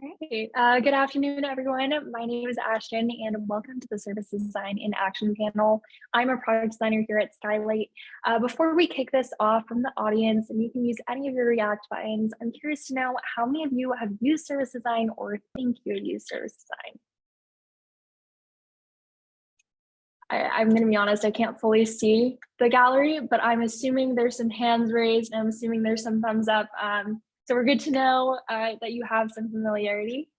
All right. Good afternoon, everyone. My name is Ashton, and welcome to the Service Design in Action panel. I'm a product designer here at Skylight. Before we kick this off from the audience, and you can use any of your React buttons, I'm curious to know how many of you have used service design or think you have used service design? I'm going to be honest, I can't fully see the gallery, but I'm assuming there's some hands raised, and I'm assuming there's some thumbs up. So we're good to know that you have some familiarity.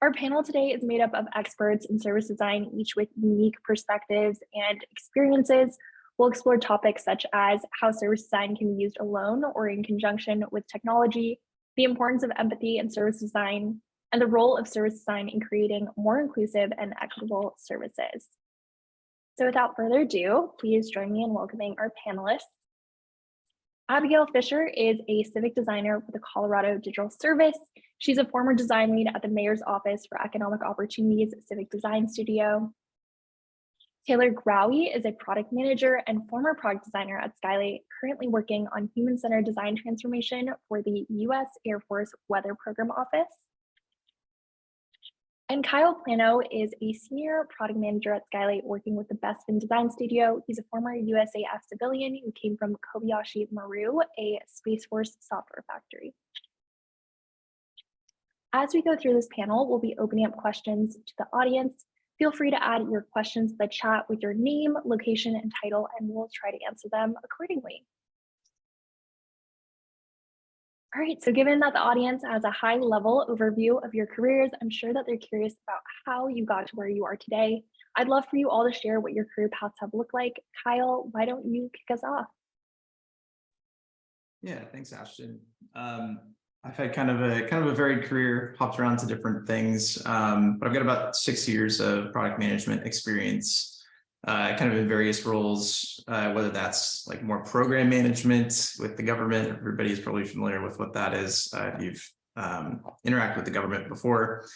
Our panel today is made up of experts in service design, each with unique perspectives and experiences. We'll explore topics such as how service design can be used alone or in conjunction with technology, the importance of empathy in service design, and the role of service design in creating more inclusive and equitable services. So without further ado, please join me in welcoming our panelists. Abigail Fisher is a civic designer with the Colorado Digital Service. She's a former design lead at the Mayor's Office for Economic Opportunities Civic Design Studio. Taylor Growie is a product manager and former product designer at Skylight, currently working on human-centered design transformation for the U.S. Air Force Weather Program Office. And Kyle Planeaux is a senior product manager at Skylight working with the Best in Design Studio. He's a former USAF civilian who came from Kobayashi Maru, a Space Force software factory. As we go through this panel, we'll be opening up questions to the audience. Feel free to add your questions to the chat with your name, location, and title, and we'll try to answer them accordingly. All right, so given that the audience has a high level overview of your careers, I'm sure that they're curious about how you got to where you are today. I'd love for you all to share what your career paths have looked like. Kyle, why don't you kick us off? Yeah, thanks, Ashton. I've had kind of a varied career, hopped around to different things, but I've got about 6 years of product management experience, kind of in various roles, whether that's like more program management with the government. Everybody's probably familiar with what that is. If you've interacted with the government before,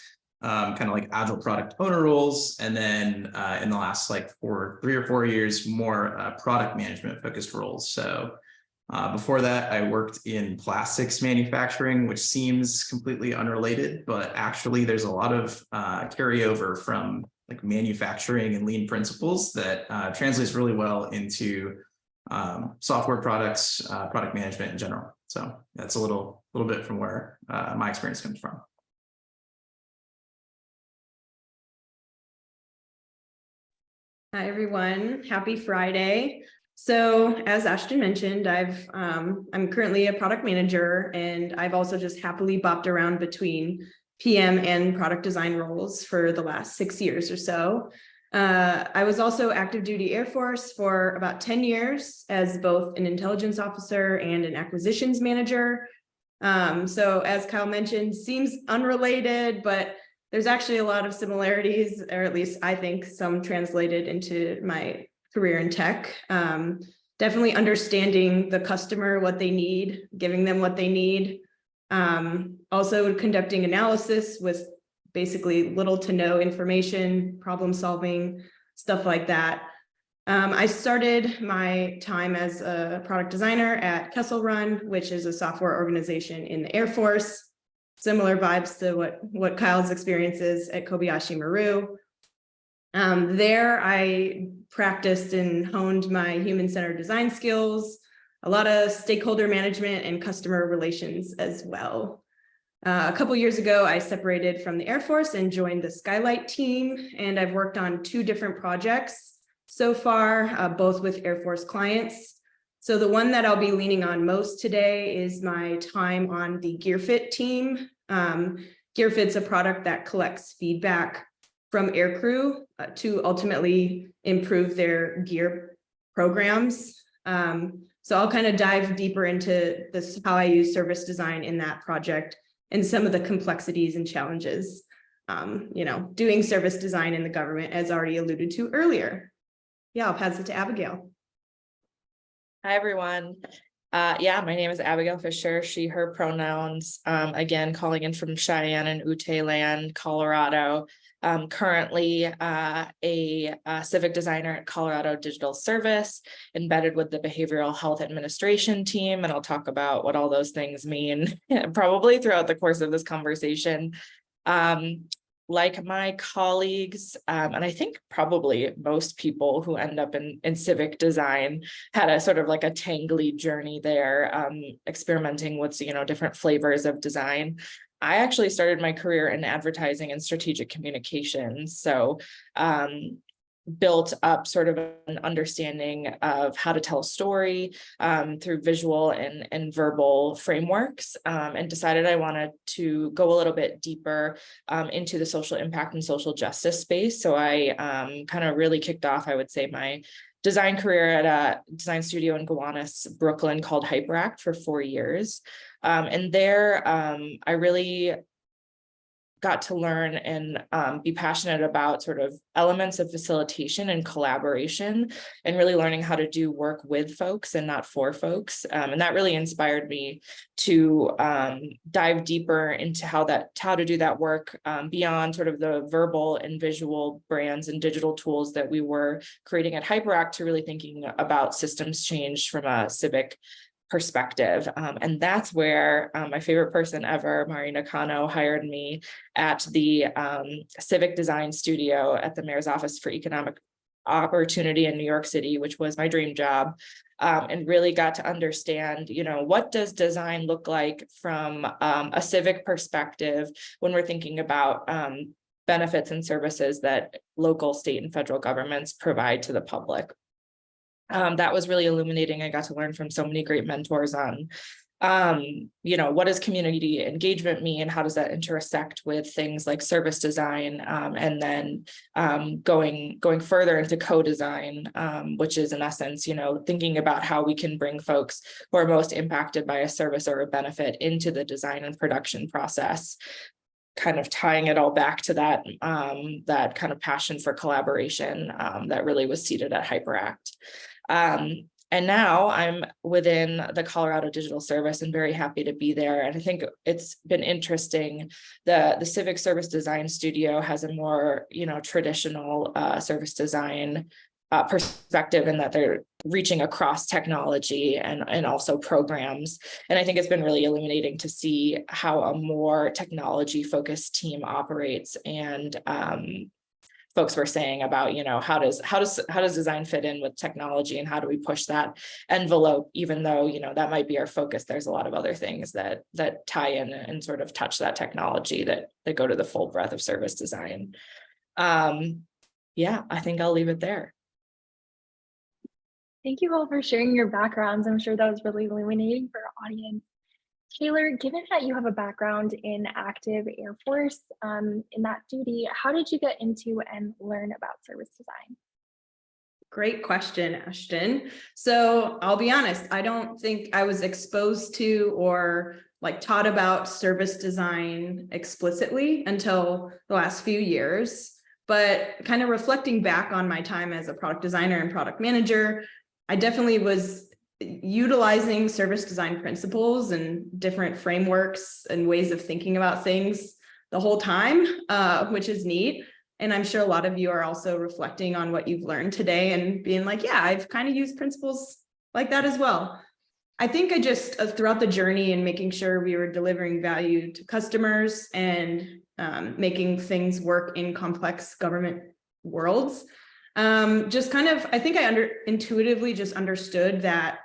kind of like agile product owner roles. And then in the last like 3 or 4 years, more product management focused roles. So before that, I worked in plastics manufacturing, which seems completely unrelated, but actually there's a lot of carryover from like manufacturing and lean principles that translates really well into software products, product management in general. So that's a little bit from where my experience comes from. Hi, everyone. Happy Friday. So as Ashton mentioned, I'm currently a product manager, and I've also just happily bopped around between PM and product design roles for the last 6 years or so. I was also active duty Air Force for about 10 years as both an intelligence officer and an acquisitions manager. So as Kyle mentioned, seems unrelated, but there's actually a lot of similarities, or at least I think some translated into my career in tech. Definitely understanding the customer, what they need, giving them what they need. Also conducting analysis with basically little to no information, problem solving, stuff like that. I started my time as a product designer at Kessel Run, which is a software organization in the Air Force. Similar vibes to what Kyle's experience is at Kobayashi Maru. There I practiced and honed my human-centered design skills, a lot of stakeholder management and customer relations as well. A couple years ago, I separated from the Air Force and joined the Skylight team, and I've worked on 2 different projects so far, both with Air Force clients. So the one that I'll be leaning on most today is my time on the GearFit team. GearFit's a product that collects feedback from aircrew to ultimately improve their gear programs. So I'll kind of dive deeper into this, how I use service design in that project and some of the complexities and challenges, doing service design in the government, as already alluded to earlier. Yeah, I'll pass it to Abigail. Hi, everyone. Yeah, my name is Abigail Fisher, she, her pronouns. Again, calling in from Cheyenne and Ute land, Colorado. Currently a civic designer at Colorado Digital Service, embedded with the Behavioral Health Administration team, and I'll talk about what all those things mean probably throughout the course of this conversation. Like my colleagues, and I think probably most people who end up in civic design had a sort of like a tangly journey there, experimenting with, different flavors of design. I actually started my career in advertising and strategic communications. So built up sort of an understanding of how to tell a story through visual and verbal frameworks, and decided I wanted to go a little bit deeper into the social impact and social justice space. So I kind of really kicked off, I would say, my design career at a design studio in Gowanus, Brooklyn called Hyperact for 4 years. And there I really got to learn and be passionate about sort of elements of facilitation and collaboration, and really learning how to do work with folks and not for folks. And that really inspired me to dive deeper into how to do that work beyond sort of the verbal and visual brands and digital tools that we were creating at Hyperact, to really thinking about systems change from a civic perspective. And that's where my favorite person ever, Marina Cano, hired me at the Civic Design Studio at the Mayor's Office for Economic Opportunity in New York City, which was my dream job, and really got to understand, what does design look like from a civic perspective when we're thinking about benefits and services that local, state, and federal governments provide to the public. That was really illuminating. I got to learn from so many great mentors on, what does community engagement mean? How does that intersect with things like service design? And then going further into co-design, which is in essence, thinking about how we can bring folks who are most impacted by a service or a benefit into the design and production process, kind of tying it all back to that that kind of passion for collaboration that really was seated at Hyperact. And now I'm within the Colorado Digital Service and very happy to be there. And I think it's been interesting. The Civic Service Design Studio has a more, traditional service design perspective, in that they're reaching across technology and also programs. And I think it's been really illuminating to see how a more technology focused team operates. And folks were saying about, how does design fit in with technology, and how do we push that envelope, even though, that might be our focus. There's a lot of other things that tie in and sort of touch that technology that go to the full breadth of service design. Yeah, I think I'll leave it there. Thank you all for sharing your backgrounds. I'm sure that was really illuminating for our audience. Taylor, given that you have a background in active Air Force, in that duty, how did you get into and learn about service design? Great question, Ashton. So I'll be honest, I don't think I was exposed to or taught about service design explicitly until the last few years. But kind of reflecting back on my time as a product designer and product manager, I definitely was utilizing service design principles and different frameworks and ways of thinking about things the whole time, which is neat. And I'm sure a lot of you are also reflecting on what you've learned today and being like, yeah, I've kind of used principles like that as well. I think I just, throughout the journey and making sure we were delivering value to customers and making things work in complex government worlds, just kind of, I think I intuitively just understood that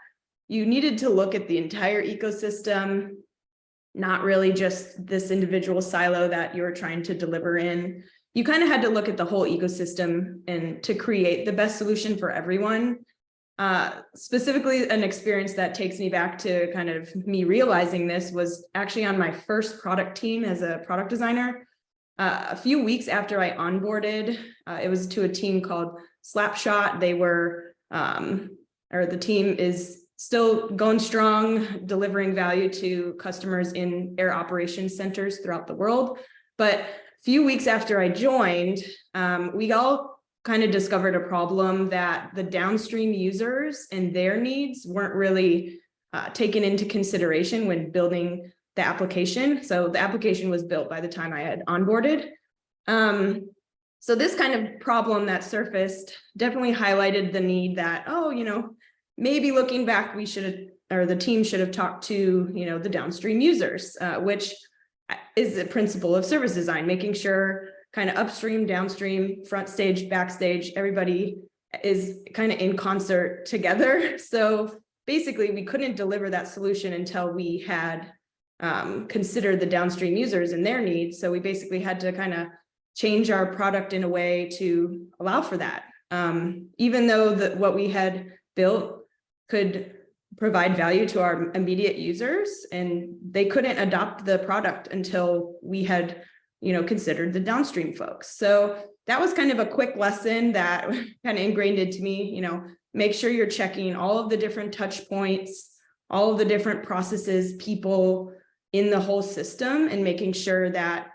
you needed to look at the entire ecosystem, not really just this individual silo that you're trying to deliver in. You kind of had to look at the whole ecosystem and to create the best solution for everyone. Specifically, an experience that takes me back to kind of me realizing this was actually on my first product team as a product designer. A few weeks after I onboarded, it was to a team called Slapshot. They were, the team is still going strong, delivering value to customers in air operations centers throughout the world. But a few weeks after I joined, we all kind of discovered a problem that the downstream users and their needs weren't really taken into consideration when building the application. So the application was built by the time I had onboarded. So this kind of problem that surfaced definitely highlighted the need that, oh, maybe looking back, we should have, or the team should have talked to, the downstream users, which is the principle of service design, making sure kind of upstream, downstream, front stage, backstage, everybody is kind of in concert together. So basically we couldn't deliver that solution until we had considered the downstream users and their needs. So we basically had to kind of change our product in a way to allow for that. Even though what we had built could provide value to our immediate users, and they couldn't adopt the product until we had, considered the downstream folks. So that was kind of a quick lesson that kind of ingrained into me, make sure you're checking all of the different touch points, all of the different processes, people in the whole system, and making sure that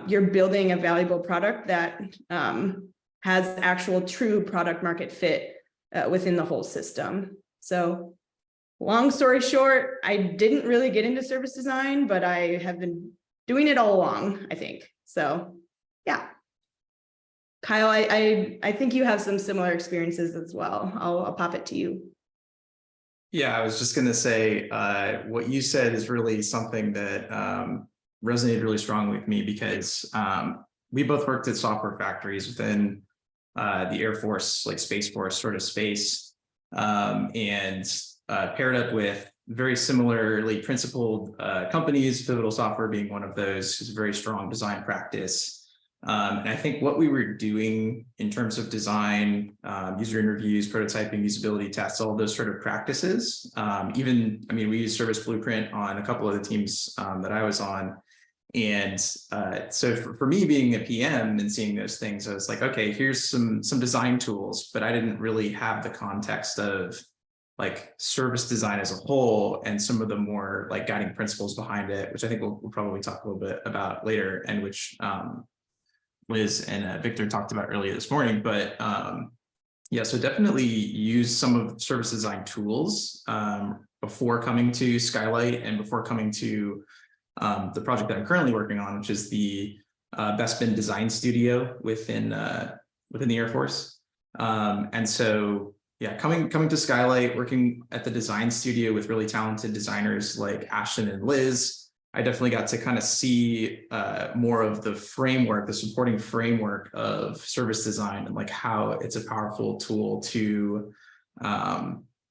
you're building a valuable product that has actual true product market fit within the whole system. So long story short, I didn't really get into service design, but I have been doing it all along, I think. So yeah. Kyle, I think you have some similar experiences as well. I'll pop it to you. Yeah, I was just going to say what you said is really something that resonated really strongly with me, because we both worked at software factories within the Air Force, like Space Force sort of space, and paired up with very similarly principled companies, Pivotal Software being one of those, is a very strong design practice. And I think what we were doing in terms of design, user interviews, prototyping, usability tests, all those sort of practices, we used Service Blueprint on a couple of the teams that I was on. And so for me being a PM and seeing those things, I was like, okay, here's some design tools, but I didn't really have the context of like service design as a whole and some of the more like guiding principles behind it, which I think we'll probably talk a little bit about later, and which Liz and Victor talked about earlier this morning. But yeah, so definitely use some of service design tools before coming to Skylight and before coming to the project that I'm currently working on, which is the Bespin Design Studio within the Air Force. And so, yeah, coming to Skylight, working at the design studio with really talented designers like Ashton and Liz, I definitely got to kind of see more of the framework, the supporting framework of service design, and like how it's a powerful tool to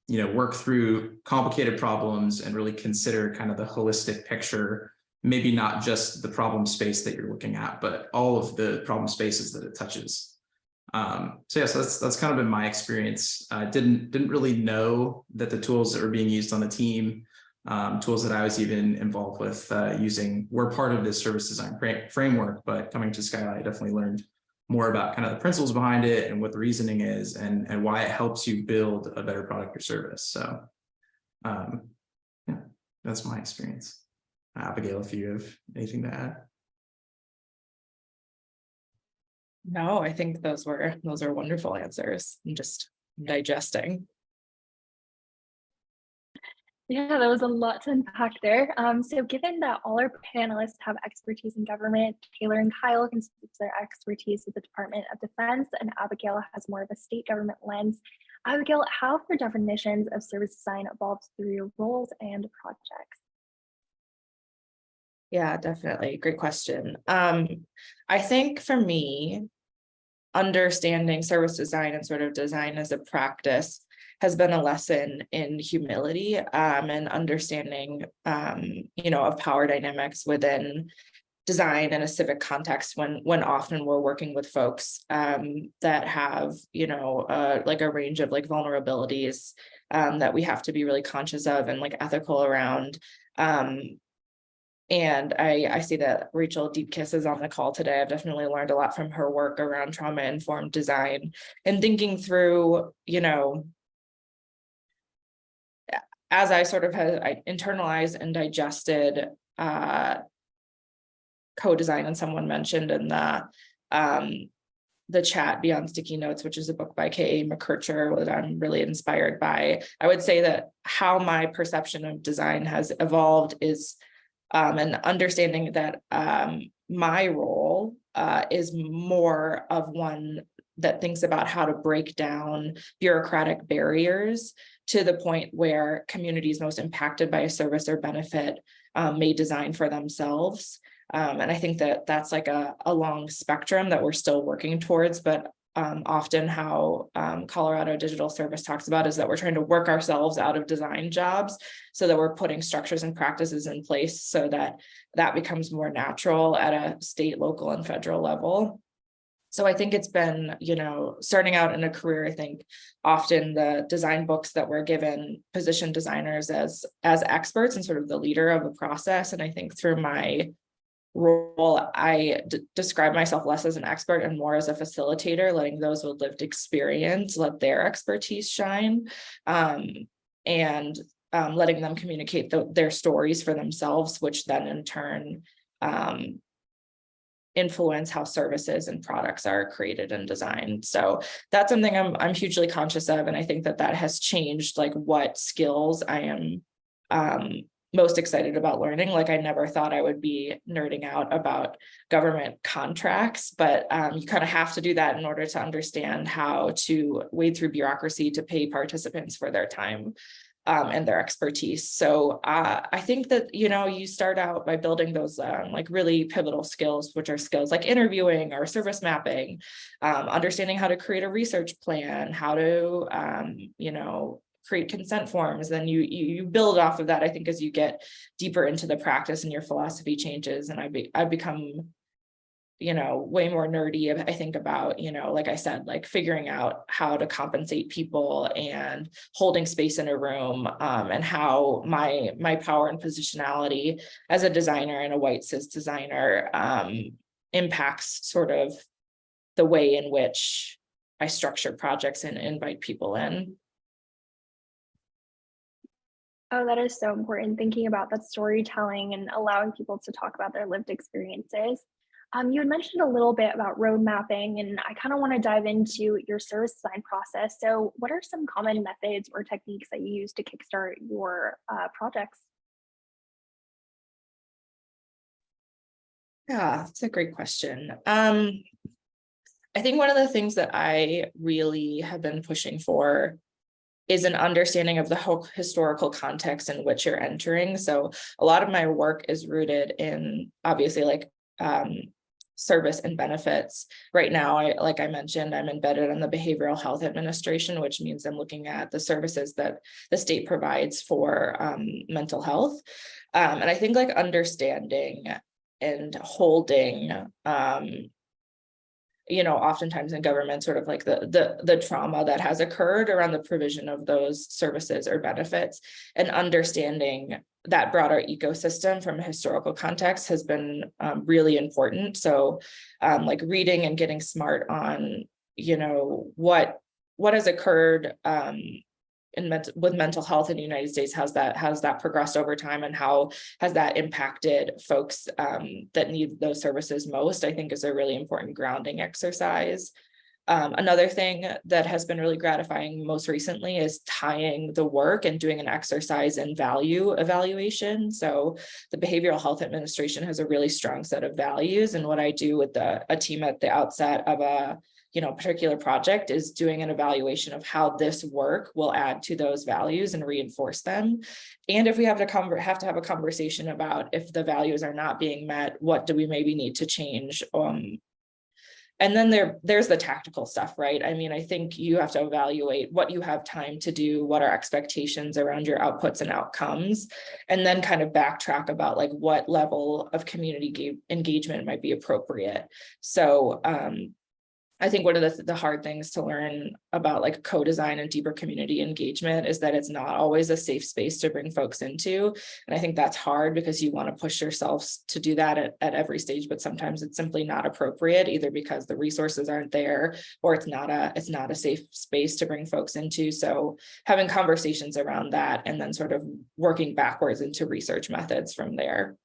work through complicated problems and really consider kind of the holistic picture, maybe not just the problem space that you're looking at, but all of the problem spaces that it touches. So that's kind of been my experience. Didn't really know that the tools that were being used on the team, tools that I was even involved with using, were part of this service design framework. But coming to Skylight, I definitely learned more about kind of the principles behind it and what the reasoning is, and why it helps you build a better product or service. So yeah, that's my experience. Abigail, if you have anything to add. No, I think those are wonderful answers. I'm just digesting. Yeah, there was a lot to unpack there. So given that all our panelists have expertise in government, Taylor and Kyle can speak to their expertise with the Department of Defense, and Abigail has more of a state government lens. Abigail, how have your definitions of service design evolved through your roles and projects? Yeah, definitely. Great question. I think for me, understanding service design and sort of design as a practice has been a lesson in humility and understanding, of power dynamics within design in a civic context when often we're working with folks that have, like a range of like vulnerabilities that we have to be really conscious of and like ethical around. And I see that Rachel Deepkiss is on the call today. I've definitely learned a lot from her work around trauma-informed design and thinking through, as I sort of I internalized and digested co-design, and someone mentioned in the chat Beyond Sticky Notes, which is a book by K.A. McKercher that I'm really inspired by. I would say that how my perception of design has evolved is and understanding that my role is more of one that thinks about how to break down bureaucratic barriers to the point where communities most impacted by a service or benefit may design for themselves. And I think that that's like a long spectrum that we're still working towards, but often how Colorado Digital Service talks about is that we're trying to work ourselves out of design jobs so that we're putting structures and practices in place so that that becomes more natural at a state, local, and federal level. So I think it's been, you know, starting out in a career, I think often the design books that we're given position designers as experts and sort of the leader of a process. And I think through my role, I describe myself less as an expert and more as a facilitator, letting those with lived experience let their expertise shine, and letting them communicate their stories for themselves, which then in turn influence how services and products are created and designed. So that's something I'm hugely conscious of, and I think that has changed like what skills I am most excited about learning. Like I never thought I would be nerding out about government contracts, but you kind of have to do that in order to understand how to wade through bureaucracy to pay participants for their time and their expertise. So I think that, you know, you start out by building those like really pivotal skills, which are skills like interviewing or service mapping, understanding how to create a research plan, how to, you know, create consent forms. Then you build off of that, I think, as you get deeper into the practice and your philosophy changes. And I've become, you know, way more nerdy, I think, about, you know, like I said, like figuring out how to compensate people and holding space in a room, and how my power and positionality as a designer and a white cis designer impacts sort of the way in which I structure projects and invite people in. Oh, that is so important, thinking about that storytelling and allowing people to talk about their lived experiences. You had mentioned a little bit about road mapping, and I kind of want to dive into your service design process. So what are some common methods or techniques that you use to kickstart your projects? Yeah, that's a great question. I think one of the things that I really have been pushing for is an understanding of the whole historical context in which you're entering. So a lot of my work is rooted in, obviously, like service and benefits. Right now, like I mentioned, I'm embedded in the Behavioral Health Administration, which means I'm looking at the services that the state provides for mental health. And I think like understanding and holding, you know, oftentimes in government, sort of like the trauma that has occurred around the provision of those services or benefits, and understanding that broader ecosystem from a historical context has been really important. So like reading and getting smart on, you know, what has occurred with mental health in the United States, how's that progressed over time, and how has that impacted folks that need those services most, I think is a really important grounding exercise. Another thing that has been really gratifying most recently is tying the work and doing an exercise in value evaluation. So the Behavioral Health Administration has a really strong set of values, and what I do with a team at the outset of a particular project is doing an evaluation of how this work will add to those values and reinforce them. And if we have to have a conversation about if the values are not being met, what do we maybe need to change? And then there's the tactical stuff, right? I mean, I think you have to evaluate what you have time to do, what are expectations around your outputs and outcomes, and then kind of backtrack about like what level of community engagement might be appropriate. So I think one of the hard things to learn about like co-design and deeper community engagement is that it's not always a safe space to bring folks into. And I think that's hard because you want to push yourselves to do that at every stage, but sometimes it's simply not appropriate, either because the resources aren't there or it's not a safe space to bring folks into. So having conversations around that and then sort of working backwards into research methods from there.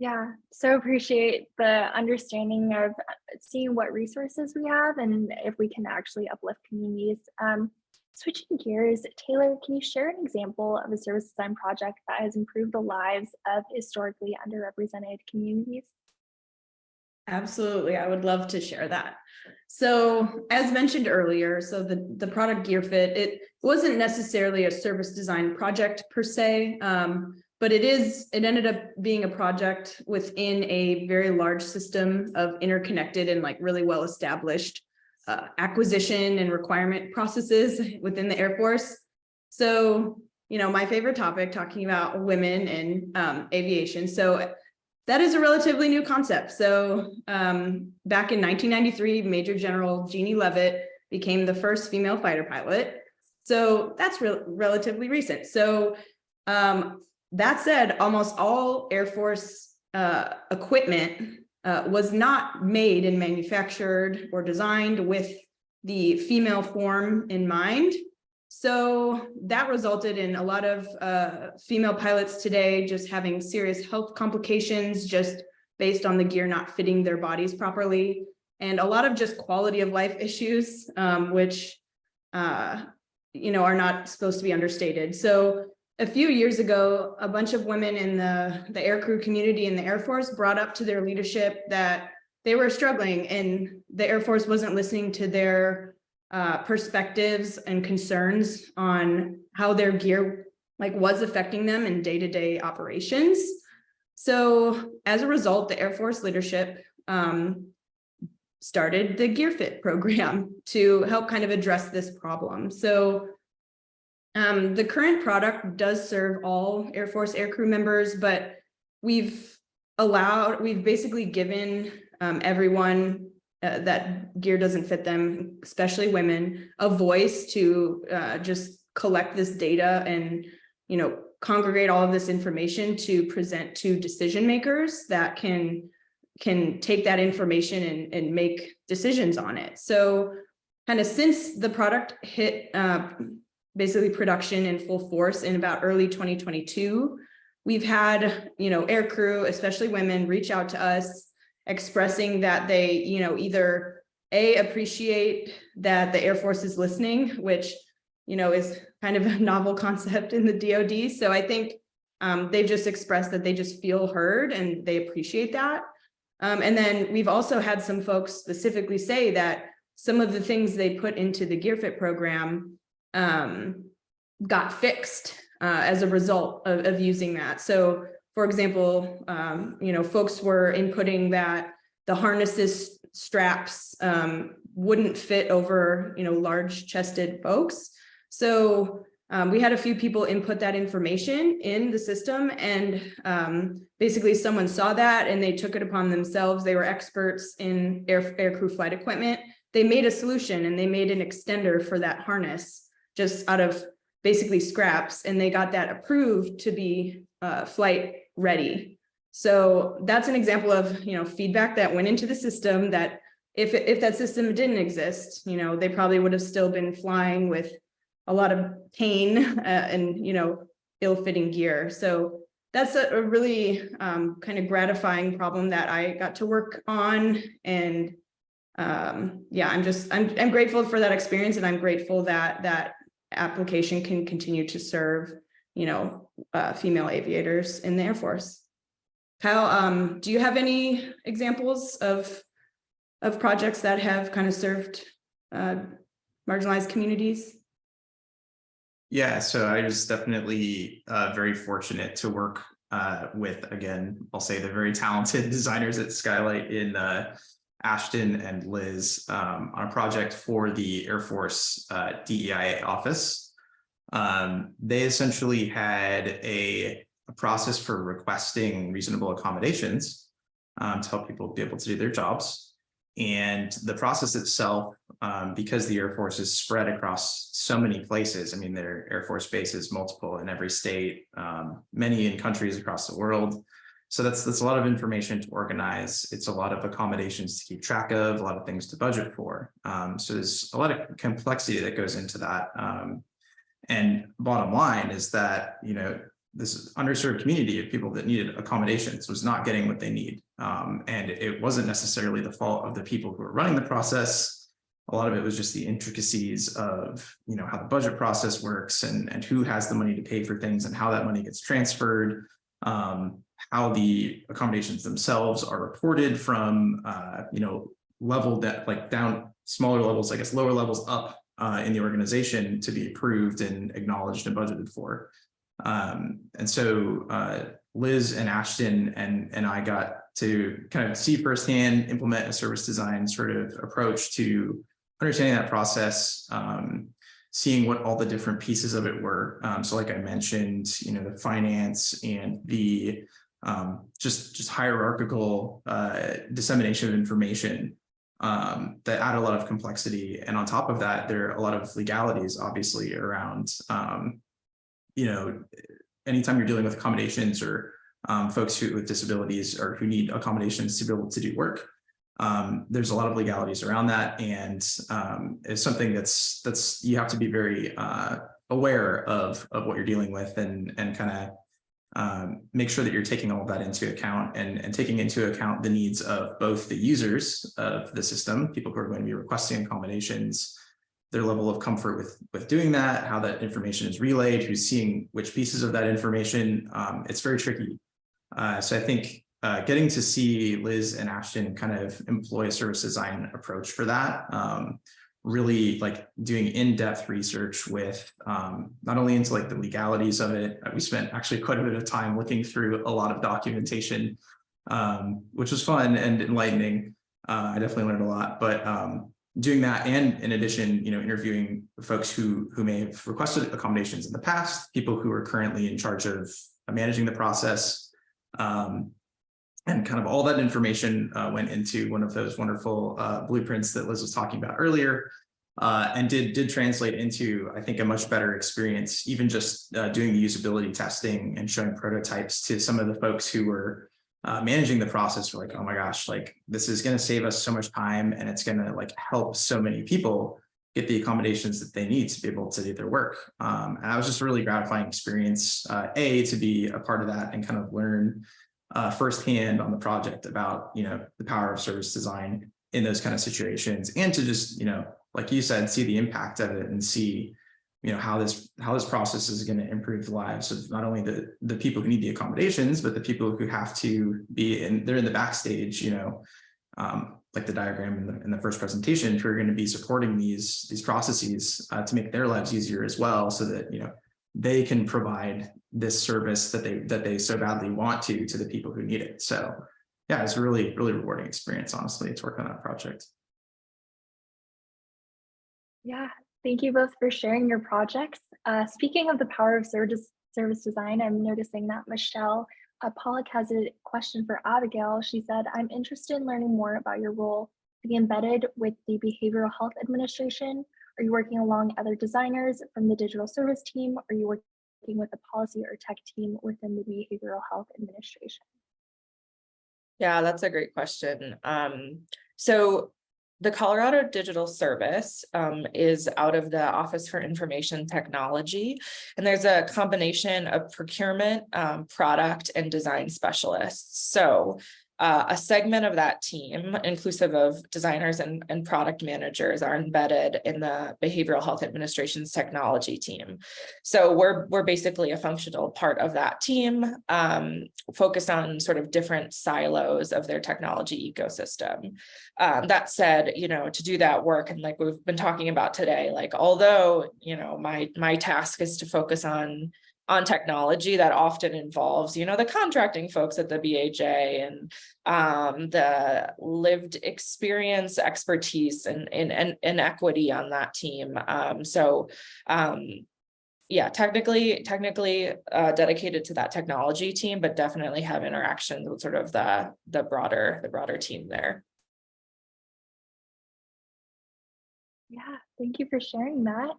Yeah, so appreciate the understanding of seeing what resources we have and if we can actually uplift communities. Switching gears, Taylor, can you share an example of a service design project that has improved the lives of historically underrepresented communities? Absolutely, I would love to share that. So as mentioned earlier, so the product Gear Fit, it wasn't necessarily a service design project per se, but it ended up being a project within a very large system of interconnected and like really well-established acquisition and requirement processes within the Air Force. So, my favorite topic, talking about women in aviation. So that is a relatively new concept. So back in 1993, Major General Jeannie Leavitt became the first female fighter pilot. So that's relatively recent. So that said, almost all Air Force equipment was not made and manufactured or designed with the female form in mind. So that resulted in a lot of female pilots today just having serious health complications just based on the gear not fitting their bodies properly, and a lot of just quality of life issues, which are not supposed to be understated. So a few years ago, a bunch of women in the aircrew community in the Air Force brought up to their leadership that they were struggling and the Air Force wasn't listening to their perspectives and concerns on how their gear was affecting them in day-to-day operations. So as a result, the Air Force leadership started the Gear Fit program to help kind of address this problem. So the current product does serve all Air Force aircrew members, but we've basically given everyone that gear doesn't fit them, especially women, a voice to just collect this data and, congregate all of this information to present to decision makers that can take that information and make decisions on it. So kind of since the product hit basically production in full force in about early 2022, we've had, aircrew, especially women, reach out to us expressing that they, either appreciate that the Air Force is listening, which, is kind of a novel concept in the DoD. So I think they've just expressed that they just feel heard and they appreciate that. And then we've also had some folks specifically say that some of the things they put into the Gear Fit program got fixed as a result of using that. So for example, folks were inputting that the harnesses straps wouldn't fit over, large chested folks. So we had a few people input that information in the system, and basically someone saw that and they took it upon themselves. They were experts in aircrew flight equipment. They made a solution and they made an extender for that harness just out of basically scraps, and they got that approved to be flight ready. So that's an example of feedback that went into the system that if that system didn't exist, they probably would have still been flying with a lot of pain and ill-fitting gear. So that's a really kind of gratifying problem that I got to work on. And yeah, I'm grateful for that experience, and I'm grateful that that application can continue to serve female aviators in the Air Force. Kyle, do you have any examples of projects that have kind of served marginalized communities? Yeah, so I was definitely very fortunate to work with, again, I'll say the very talented designers at Skylight in Ashton and Liz on a project for the Air Force DEIA office. They essentially had a process for requesting reasonable accommodations to help people be able to do their jobs. And the process itself, because the Air Force is spread across so many places, I mean, there are Air Force bases, multiple in every state, many in countries across the world. So that's a lot of information to organize. It's a lot of accommodations to keep track of, a lot of things to budget for. So there's a lot of complexity that goes into that. And bottom line is that, this underserved community of people that needed accommodations was not getting what they need. And it wasn't necessarily the fault of the people who were running the process. A lot of it was just the intricacies of, how the budget process works and who has the money to pay for things and how that money gets transferred, how the accommodations themselves are reported from, level that like down smaller levels, I guess lower levels up in the organization to be approved and acknowledged and budgeted for. And so Liz and Ashton and I got to kind of see firsthand, implement a service design sort of approach to understanding that process, seeing what all the different pieces of it were. So like I mentioned, the finance and the just hierarchical dissemination of information that add a lot of complexity. And on top of that, there are a lot of legalities, obviously, around, anytime you're dealing with accommodations or folks with disabilities or who need accommodations to be able to do work. There's a lot of legalities around that, and it's something that's you have to be very aware of what you're dealing with, and kind of make sure that you're taking all of that into account and taking into account the needs of both the users of the system, people who are going to be requesting accommodations, their level of comfort with doing that, how that information is relayed, who's seeing which pieces of that information. It's very tricky. So I think getting to see Liz and Ashton kind of employ a service design approach for that, really like doing in-depth research with not only into like the legalities of it. We spent actually quite a bit of time looking through a lot of documentation, which was fun and enlightening. I definitely learned a lot, but doing that, and in addition, interviewing folks who may have requested accommodations in the past, people who are currently in charge of managing the process. And kind of all that information went into one of those wonderful blueprints that Liz was talking about earlier, and did translate into, I think, a much better experience, even just doing the usability testing and showing prototypes to some of the folks who were managing the process. Were like, oh my gosh, like this is going to save us so much time, and it's going to like help so many people get the accommodations that they need to be able to do their work. And that was just a really gratifying experience, to be a part of that and kind of learn firsthand on the project about, the power of service design in those kind of situations, and to just, like you said, see the impact of it and see, how this process is going to improve the lives of not only the people who need the accommodations, but the people who have to be they're in the backstage, like the diagram in the first presentation, who are going to be supporting these processes to make their lives easier as well, so that they can provide this service that they so badly want to the people who need it. So yeah, it's a really, really rewarding experience, honestly, to work on that project. Yeah, thank you both for sharing your projects. Speaking of the power of service design, I'm noticing that Michelle Pollock has a question for Abigail. She said, I'm interested in learning more about your role to be embedded with the Behavioral Health Administration. Are you working along other designers from the digital service team? Are you working with a policy or tech team within the Behavioral Health Administration? Yeah, that's a great question. So the Colorado Digital Service is out of the Office for Information Technology, and there's a combination of procurement, product, and design specialists. So a segment of that team, inclusive of designers and product managers, are embedded in the Behavioral Health Administration's technology team. So we're basically a functional part of that team, focused on sort of different silos of their technology ecosystem. That said, to do that work, and like we've been talking about today, like although my task is to focus on technology, that often involves, the contracting folks at the BHA and the lived experience, expertise, and equity on that team. Yeah, technically dedicated to that technology team, but definitely have interactions with sort of the broader team there. Yeah, thank you for sharing that.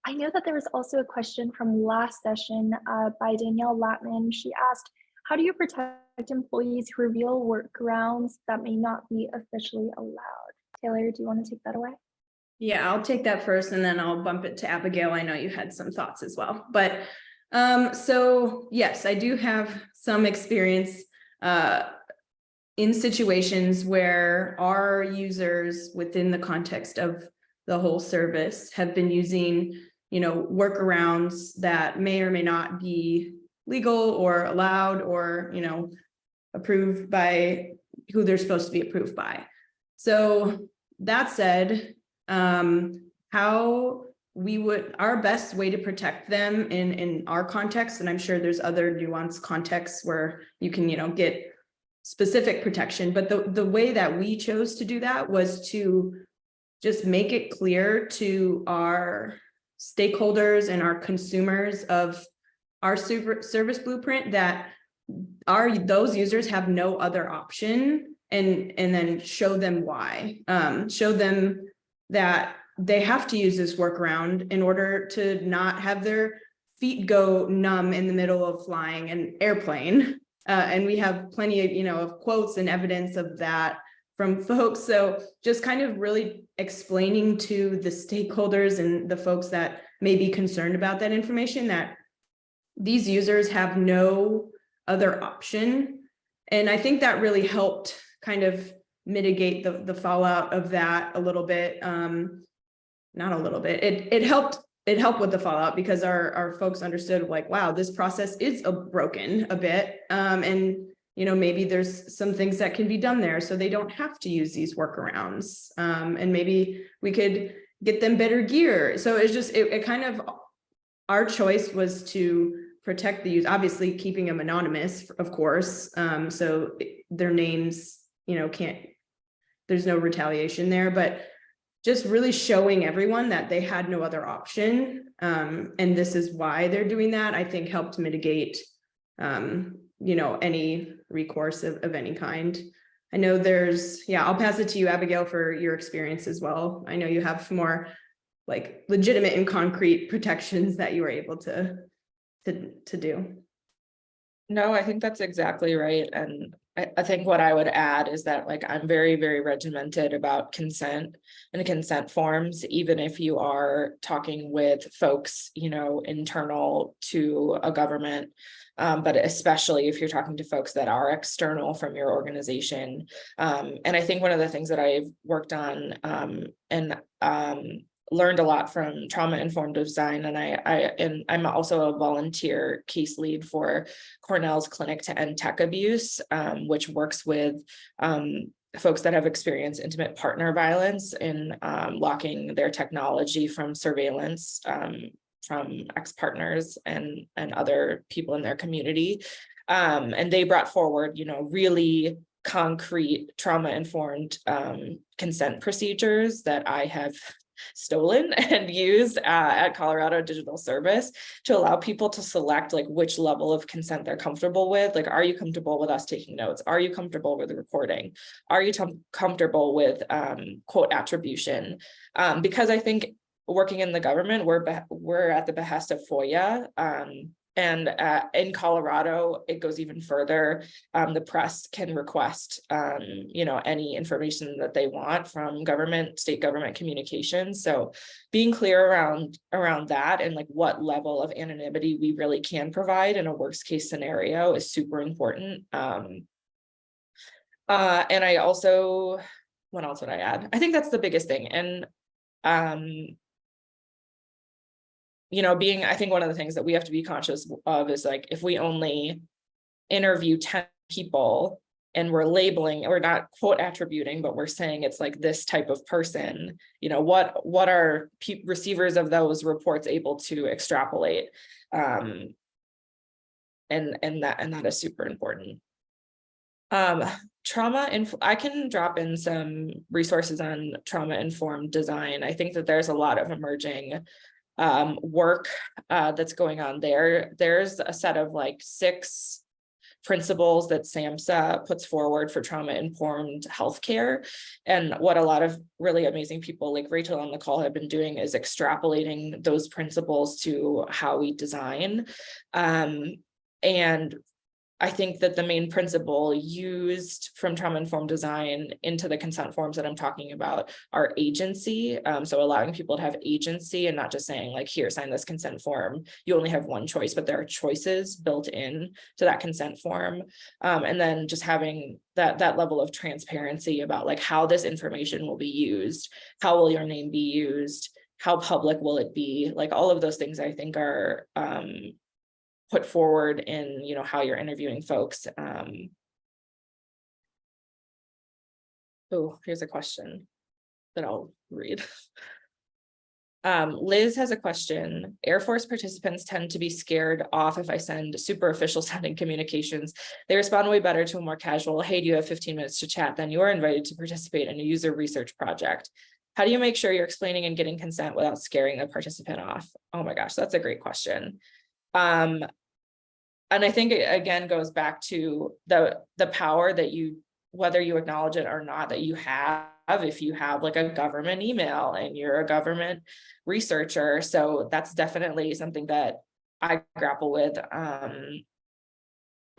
I know that there was also a question from last session by Danielle Latman. She asked, how do you protect employees who reveal workarounds that may not be officially allowed? Taylor, do you want to take that away? Yeah, I'll take that first, and then I'll bump it to Abigail. I know you had some thoughts as well, but so yes, I do have some experience in situations where our users within the context of the whole service have been using, workarounds that may or may not be legal or allowed or, approved by who they're supposed to be approved by. So that said, our best way to protect them in our context, and I'm sure there's other nuanced contexts where you can, get specific protection, but the way that we chose to do that was to just make it clear to our stakeholders and our consumers of our service blueprint that those users have no other option, and then show them why. Show them that they have to use this workaround in order to not have their feet go numb in the middle of flying an airplane. And we have plenty of, of quotes and evidence of that from folks. So just kind of really explaining to the stakeholders and the folks that may be concerned about that information that these users have no other option. And I think that really helped kind of mitigate the fallout of that a little bit. Not a little bit. It helped with the fallout because our folks understood, like, wow, this process is broken a bit. And maybe there's some things that can be done there so they don't have to use these workarounds. And maybe we could get them better gear. So it's just, it kind of, our choice was to protect the use, obviously keeping them anonymous, of course. So their names, there's no retaliation there, but just really showing everyone that they had no other option. And this is why they're doing that, I think helped mitigate, any recourse of any kind. I know I'll pass it to you, Abigail, for your experience as well. I know you have more like legitimate and concrete protections that you were able to do. No, I think that's exactly right. And I think what I would add is that, like, I'm very, very regimented about consent and consent forms, even if you are talking with folks, internal to a government, but especially if you're talking to folks that are external from your organization. And I think one of the things that I've worked on and learned a lot from trauma-informed design, and I'm also a volunteer case lead for Cornell's Clinic to End Tech Abuse, which works with folks that have experienced intimate partner violence in locking their technology from surveillance from ex-partners and other people in their community. And they brought forward, really concrete trauma-informed consent procedures that I have stolen and used at Colorado Digital Service to allow people to select, like, which level of consent they're comfortable with. Like, are you comfortable with us taking notes? Are you comfortable with the recording? Are you comfortable with quote attribution? Because I think working in the government, we're at the behest of FOIA. And in Colorado, it goes even further. The press can request, any information that they want from state government communications. So being clear around that and, like, what level of anonymity we really can provide in a worst case scenario is super important. And I also, what else would I add? I think that's the biggest thing. And I think one of the things that we have to be conscious of is, like, if we only interview 10 people and we're labeling, we're not quote attributing, but we're saying it's like this type of person, what are receivers of those reports able to extrapolate? And that is super important. I can drop in some resources on trauma-informed design. I think that there's a lot of emerging work that's going on there. There's a set of 6 principles that SAMHSA puts forward for trauma-informed healthcare. And what a lot of really amazing people like Rachel on the call have been doing is extrapolating those principles to how we design. And I think that the main principle used from trauma-informed design into the consent forms that I'm talking about are agency. So allowing people to have agency and not just saying like, here, sign this consent form. You only have one choice, but there are choices built in to that consent form. And then just having that level of transparency about like how this information will be used, how will your name be used, how public will it be? Like all of those things I think are put forward in, you know, how you're interviewing folks. Oh, here's a question that I'll read. Liz has a question. Air Force participants tend to be scared off if I send super official sounding communications. They respond way better to a more casual, hey, do you have 15 minutes to chat? Then you are invited to participate in a user research project. How do you make sure you're explaining and getting consent without scaring the participant off? Oh my gosh, that's a great question. And I think it again goes back to the power that you, whether you acknowledge it or not, that you have if you have like a government email and you're a government researcher. So that's definitely something that I grapple with, and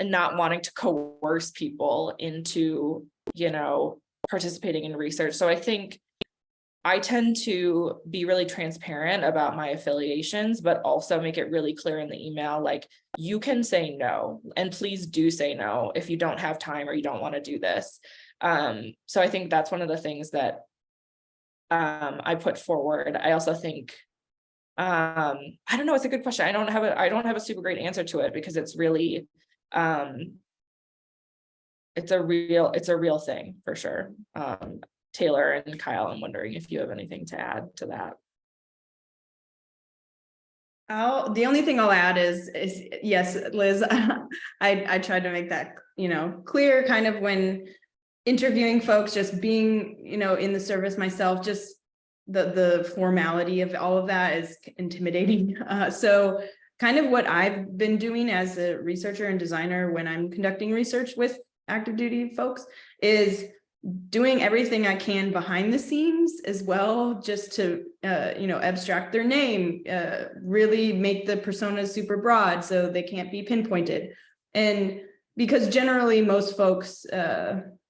not wanting to coerce people into, you know, participating in research. So I think I tend to be really transparent about my affiliations, but also make it really clear in the email, like you can say no, and please do say no if you don't have time or you don't want to do this. So I think that's one of the things that I put forward. I also think, I don't know, it's a good question. I don't have a super great answer to it because it's really, it's a real thing for sure. Taylor and Kyle, I'm wondering if you have anything to add to that. The only thing I'll add is yes, Liz, I tried to make that, you know, clear kind of when interviewing folks, just being, you know, in the service myself, just the formality of all of that is intimidating. So kind of what I've been doing as a researcher and designer when I'm conducting research with active duty folks is doing everything I can behind the scenes as well, just to, you know, abstract their name, really make the personas super broad so they can't be pinpointed. And because generally most folks,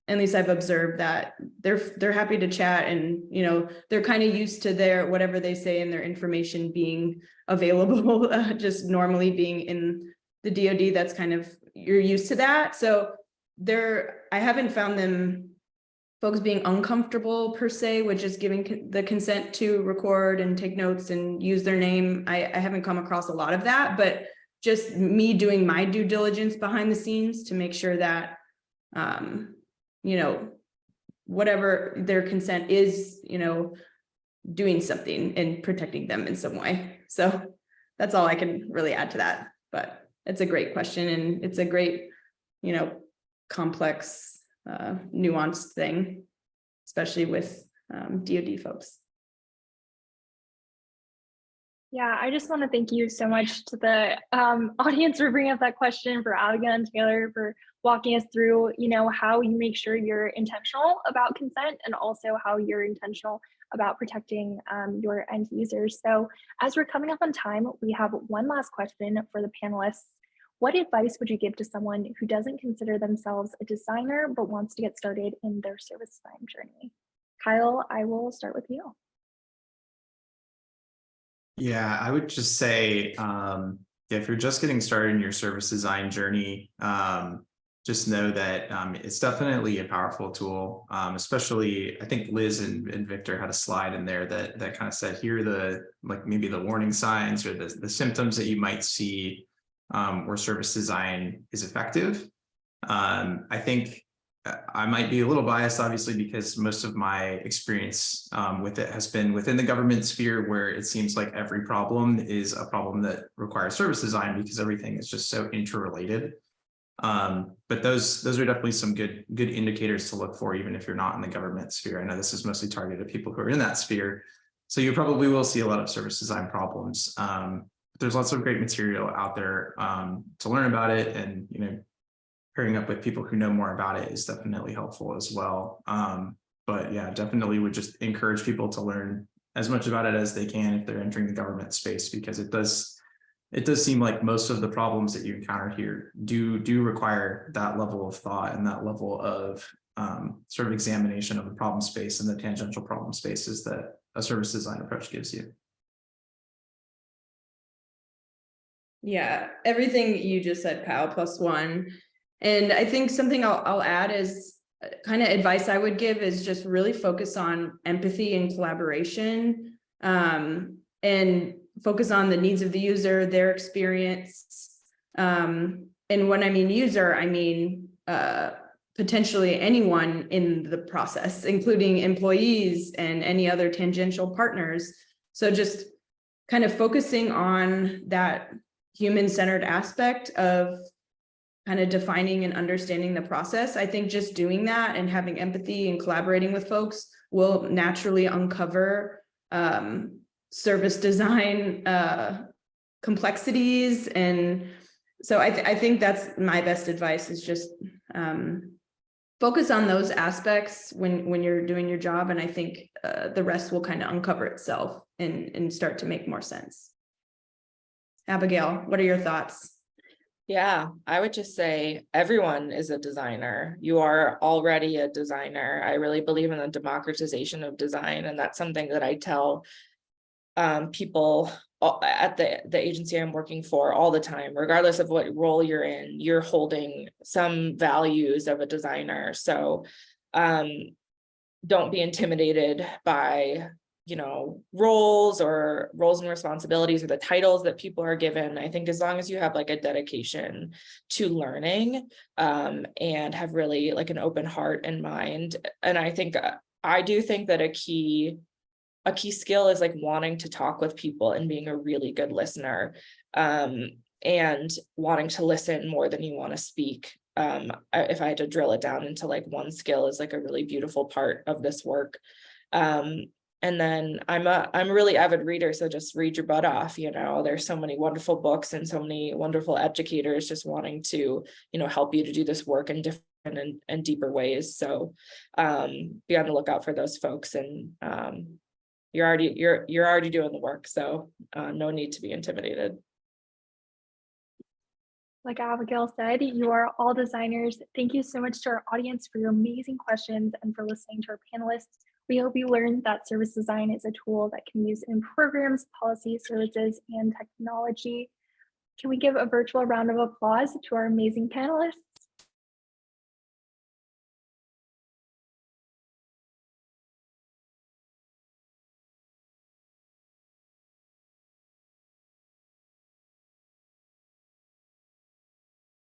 at least I've observed that they're happy to chat, and, you know, they're kind of used to their, whatever they say in their information being available, just normally being in the DoD, that's kind of, you're used to that. So I haven't found folks being uncomfortable per se with just giving the consent to record and take notes and use their name. I haven't come across a lot of that, but just me doing my due diligence behind the scenes to make sure that, you know, whatever their consent is, you know, doing something and protecting them in some way. So that's all I can really add to that, but it's a great question, and it's a great, you know, complex, nuanced thing, especially with DoD folks. Yeah, I just want to thank you so much to the audience for bringing up that question, for Abigail and Taylor for walking us through, you know, how you make sure you're intentional about consent and also how you're intentional about protecting your end users. So as we're coming up on time, we have one last question for the panelists. What advice would you give to someone who doesn't consider themselves a designer but wants to get started in their service design journey? Kyle, I will start with you. Yeah, I would just say, if you're just getting started in your service design journey, just know that it's definitely a powerful tool, especially I think Liz and Victor had a slide in there that kind of said, here are the, like maybe the warning signs or the symptoms that you might see where service design is effective. I think I might be a little biased, obviously, because most of my experience with it has been within the government sphere, where it seems like every problem is a problem that requires service design because everything is just so interrelated. But those are definitely some good indicators to look for, even if you're not in the government sphere. I know this is mostly targeted at people who are in that sphere, so you probably will see a lot of service design problems. There's lots of great material out there to learn about it, and you know, pairing up with people who know more about it is definitely helpful as well. But yeah, definitely would just encourage people to learn as much about it as they can if they're entering the government space, because it does it does seem like most of the problems that you encounter here do require that level of thought and that level of sort of examination of the problem space and the tangential problem spaces that a service design approach gives you. Yeah, everything you just said, Kyle, plus one. And I think something I'll add is kind of advice I would give is just really focus on empathy and collaboration, and focus on the needs of the user, their experience. And when I mean user, I mean potentially anyone in the process, including employees and any other tangential partners. So just kind of focusing on that human-centered aspect of kind of defining and understanding the process. I think just doing that and having empathy and collaborating with folks will naturally uncover service design complexities. And so I think that's my best advice, is just focus on those aspects when you're doing your job. And I think the rest will kind of uncover itself and start to make more sense. Abigail, what are your thoughts? Yeah, I would just say everyone is a designer. You are already a designer. I really believe in the democratization of design. And that's something that I tell people at the agency I'm working for all the time, regardless of what role you're in, you're holding some values of a designer. So don't be intimidated by roles and responsibilities or the titles that people are given. I think as long as you have like a dedication to learning and have really like an open heart and mind. And I do think that a key skill is like wanting to talk with people and being a really good listener, and wanting to listen more than you want to speak. If I had to drill it down into like one skill, is like a really beautiful part of this work. And then I'm a really avid reader, so just read your butt off. There's so many wonderful books and so many wonderful educators just wanting to, help you to do this work in different and deeper ways. So be on the lookout for those folks, and you're already doing the work. So no need to be intimidated. Like Abigail said, you are all designers. Thank you so much to our audience for your amazing questions and for listening to our panelists. We hope you learned that service design is a tool that can be used in programs, policy, services, and technology. Can we give a virtual round of applause to our amazing panelists?